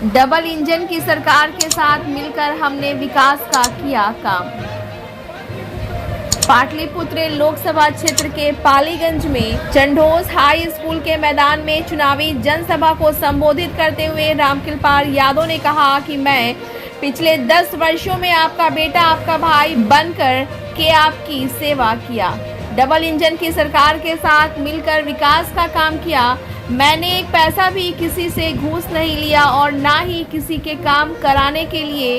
Double engine की सरकार के साथ मिलकर हमने विकास का किया काम। पाटलिपुत्र लोकसभा क्षेत्र के पालीगंज में चंडोस हाई स्कूल के मैदान में चुनावी जनसभा को संबोधित करते हुए रामकृपाल यादव ने कहा कि मैं पिछले 10 वर्षों में आपका बेटा, आपका भाई बनकर के आपकी सेवा किया। डबल इंजन की सरकार के साथ मिलकर विकास का काम किया। मैंने एक पैसा भी किसी से घूस नहीं लिया और ना ही किसी के काम कराने के लिए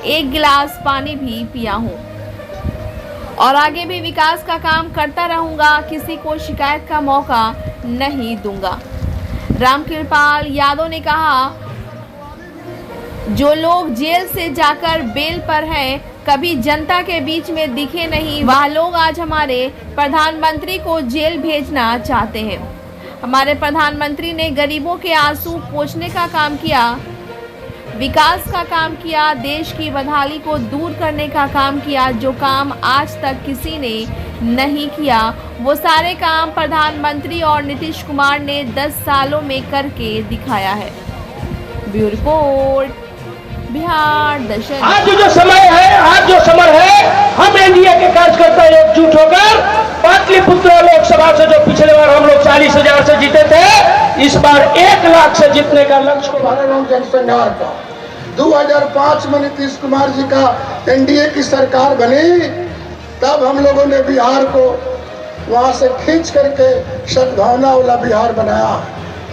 एक गिलास पानी भी पिया हूँ और आगे भी विकास का काम करता रहूँगा। किसी को शिकायत का मौका नहीं दूंगा। रामकृपाल यादव ने कहा, जो लोग जेल से जाकर बेल पर हैं, कभी जनता के बीच में दिखे नहीं, वह लोग आज हमारे प्रधानमंत्री को जेल भेजना चाहते हैं। हमारे प्रधानमंत्री ने गरीबों के आंसू पोंछने का काम किया, विकास का काम किया, देश की बदहाली को दूर करने का काम किया। जो काम आज तक किसी ने नहीं किया, वो सारे काम प्रधानमंत्री और नीतीश कुमार ने 10 सालों में करके दिखाया है। ब्यूरो रिपोर्ट, बिहार दर्शन। आज जो समय है हम एनडीए के कार्यकर्ता एकजुट होकर पाटलिपुत्र लोकसभा से जो पिछले बार हम लोग 40,000 से जीते थे, इस बार 1 लाख से जीतने का लक्ष्य को जनसंहार का 2005 में नीतीश कुमार जी का एनडीए की सरकार बनी, तब हम लोगों ने बिहार को वहां से खींच करके सद्भावना वाला बिहार बनाया।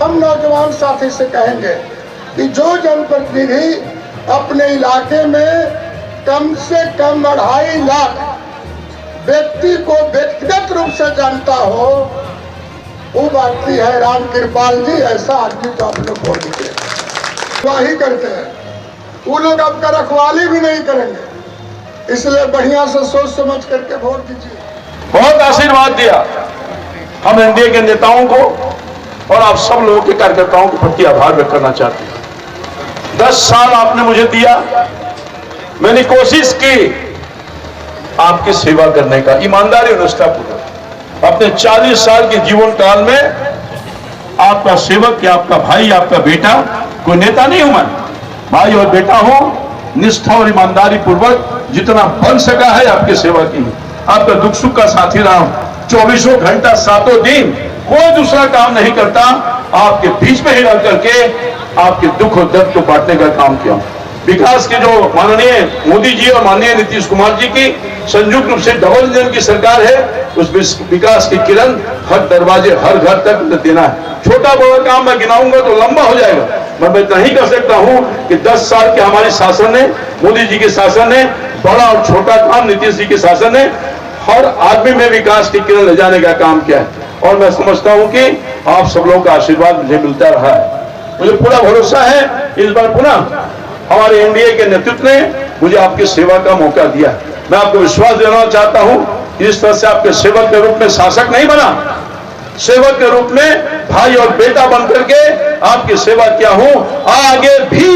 हम नौजवान साथी से कहेंगे कि जो जनप्रतिनिधि अपने इलाके में कम से कम 2.5 लाख व्यक्ति को व्यक्तिगत रूप से जानता हो, वो व्यक्ति है रामकृपाल जी। ऐसा आदमी तो आप लोग वोट दीजिए, वाही करते हैं। वो लोग आपका रखवाली भी नहीं करेंगे, इसलिए बढ़िया से सोच समझ करके वोट दीजिए। बहुत आशीर्वाद दिया हम एनडीए के नेताओं को और आप सब लोगों के कार्यकर्ताओं के प्रति आभार व्यक्त करना चाहते हैं। 10 साल आपने मुझे दिया, मैंने कोशिश की आपकी सेवा करने का, ईमानदारी और निष्ठापूर्वक। अपने 40 साल के जीवन काल में आपका सेवक या आपका भाई, आपका बेटा, कोई नेता नहीं हूं मैं, भाई और बेटा हूं। निष्ठा और ईमानदारी पूर्वक जितना बन सका है आपकी सेवा की, आपका दुख सुख का साथी रहा हूं। 24 घंटा 7 दिन कोई दूसरा काम नहीं करता, आपके बीच में ही रह करके आपके दुख और दर्द को बांटने का काम किया। विकास के जो माननीय मोदी जी और माननीय नीतीश कुमार जी की संयुक्त रूप से डबल इंजन की सरकार है, उस विकास की किरण हर दरवाजे, हर घर तक देना है। छोटा बड़ा काम मैं गिनाऊंगा तो लंबा हो जाएगा, मैं इतना ही कर सकता हूं कि 10 साल के हमारे शासन ने, मोदी जी के शासन ने, बड़ा और छोटा काम नीतीश जी के शासन ने हर आदमी में विकास की किरण ले जाने का काम किया है। और मैं समझता हूं कि आप सब लोगों का आशीर्वाद मुझे मिलता रहा है। मुझे पूरा भरोसा है इस बार पुनः हमारे एनडीए के नेतृत्व ने मुझे आपकी सेवा का मौका दिया। मैं आपको विश्वास देना चाहता हूं कि इस तरह से आपके सेवक के रूप में शासक नहीं बना, सेवक के रूप में भाई और बेटा बनकर के आपकी सेवा किया हूं। आगे भी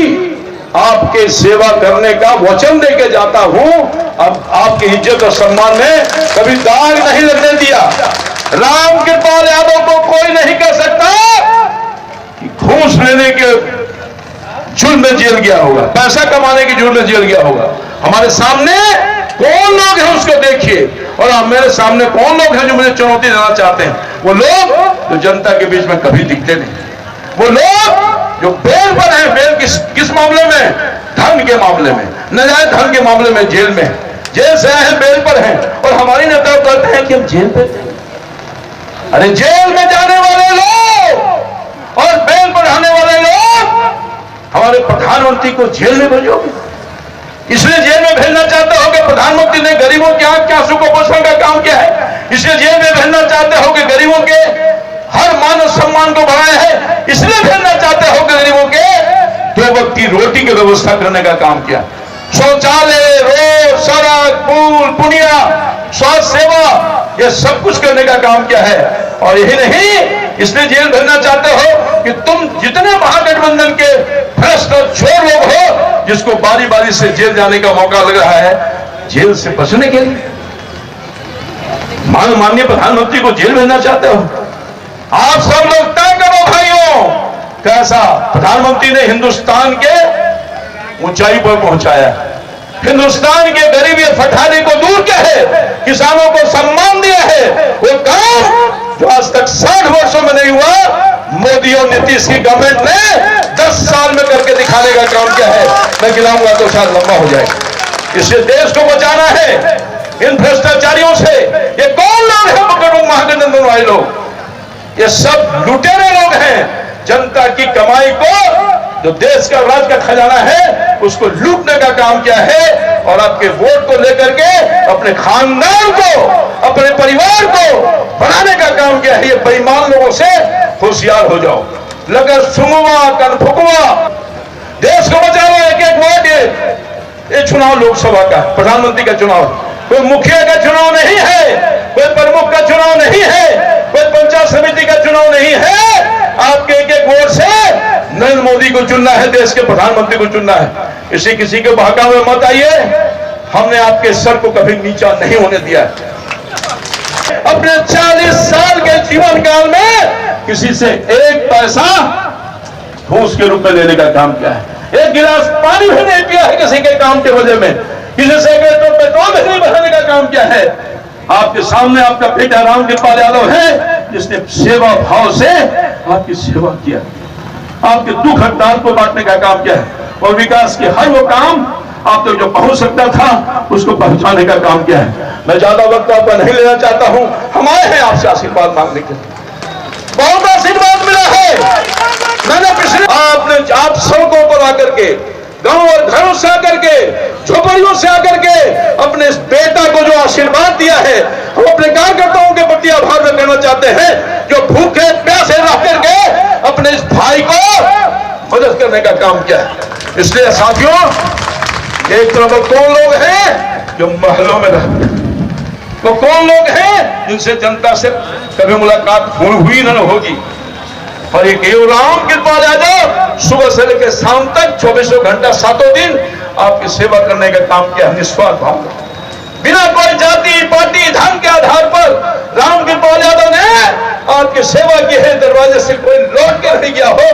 आपके सेवा करने का वचन देके जाता हूं। अब आपकी इज्जत और सम्मान में कभी दाग नहीं लगने दिया। रामकृपाल यादव को कोई नहीं कह सकता कि घूस लेने के जुर्म में जेल गया होगा, पैसा कमाने के जुर्म में जेल गया होगा। हमारे सामने कौन लोग हैं उसको देखिए, और आप मेरे सामने कौन लोग हैं जो मुझे चुनौती देना चाहते हैं। वो लोग जो जनता के बीच में कभी दिखते नहीं, वो लोग जो बेल पर हैं। बेल किस मामले में? धन के मामले में, नाजायज धन के मामले में जेल में, जेल से आए हैं, बेल पर हैं। और हमारी नेता कहते हैं कि हम जेल पे थे। अरे जेल में जाने वाले लोग और बेल पर रहने वाले लोग हमारे प्रधानमंत्री को जेल में भेजोगे, इसलिए जेल में भेजना चाहते हो कि प्रधानमंत्री ने गरीबों के आंख के आंसू को पोंछने का काम किया है, इसलिए जेल में भेजना चाहते हो कि गरीबों के हर मान और सम्मान को बढ़ाया है, इसलिए भेजना चाहते हो कि गरीबों के 2 वक्त की रोटी की व्यवस्था करने का काम किया। शौचालय, रोड, सड़क, पुल, पुनिया, स्वास्थ्य सेवा, ये सब कुछ करने का काम किया है। और यही नहीं, इसलिए जेल भेजना चाहते हो कि तुम जितने महागठबंधन के भ्रष्ट और चोर लोग हो, जिसको बारी बारी से जेल जाने का मौका लग रहा है, जेल से बचने के लिए माननीय प्रधानमंत्री को जेल भेजना चाहते हो। आप सब लोग तय करो भाइयों, कैसा प्रधानमंत्री ने हिंदुस्तान के ऊंचाई पर पहुंचाया है, हिंदुस्तान के गरीबी फटाने को दूर किया है, किसानों को सम्मान दिया है। वो काम जो आज तक 60 वर्षों में नहीं हुआ, मोदी और नीतीश की गवर्नमेंट ने 10 साल में करके दिखाने का काम किया है। मैं गिनाऊंगा तो शायद लंबा हो जाएगा। इससे देश को बचाना है इन भ्रष्टाचारियों से। ये कौन लोग हैं बकड़ू महागठबंधन वाले लोग? ये सब लुटेरे लोग हैं। जनता की कमाई को, जो देश का राज का खजाना है, उसको लूटने का काम किया है। और आपके वोट को लेकर के अपने खानदान को, अपने परिवार को बनाने का काम किया है। ये बेईमान लोगों से होशियार हो जाओ। लगर सुमुआ कनफुकुआ, देश को बचाओ। एक एक वोट। ये चुनाव लोकसभा का, प्रधानमंत्री का चुनाव, कोई मुखिया का चुनाव नहीं है, कोई प्रमुख का चुनाव नहीं है, कोई पंचायत समिति का चुनाव नहीं है। आपके एक एक वोट से नरेंद्र मोदी को चुनना है, देश के प्रधानमंत्री को चुनना है। किसी के बहकावे में मत आइए। हमने आपके सर को कभी नीचा नहीं होने दिया। अपने 40 साल के जीवन काल में किसी से एक पैसा घूस के रूप में लेने का काम किया है। एक गिलास पानी भी नहीं पिया है किसी के काम के वजह में। किसी से पेट्रोल भी नहीं बढ़ाने का काम किया है। आपके सामने आपका बेटा रामकृपाल यादव है, जिसने सेवा भाव से आपकी सेवा किया, आपके दुख हड़ताल को बांटने का काम किया है। और विकास के हर वो काम आप तक जो पहुंच सकता था, उसको पहुंचाने का काम किया है। मैं ज्यादा वक्त आपका नहीं लेना चाहता हूं। हम आए हैं आपसे आशीर्वाद मांगने के लिए। बहुत आशीर्वाद मिला है। मैंने पिछले आप सड़कों पर आकर के, गांव और घरों से आकर के, झोपड़ियों से आकर के अपने इस बेटा को जो आशीर्वाद दिया है, हम अपने कार्यकर्ताओं के प्रति आभार व्यक्त करना चाहते हैं, जो भूखे प्यासे रह करके अपने इस भाई को मदद करने का काम किया है। इसलिए साथियों, एक तरफ कौन लोग हैं जो महलों में रहते हैं, वो कौन लोग हैं जिनसे जनता से कभी मुलाकात हुई न होगी। और एक रामकृपाल यादव सुबह से लेकर शाम तक 24 घंटा 7 दिन आपकी सेवा करने का काम किया, निस्वार्थ भाव, बिना कोई जाति पार्टी धन के आधार पर रामकृपाल यादव ने आपकी सेवा की है। दरवाजे से कोई लौट कर नहीं गया हो।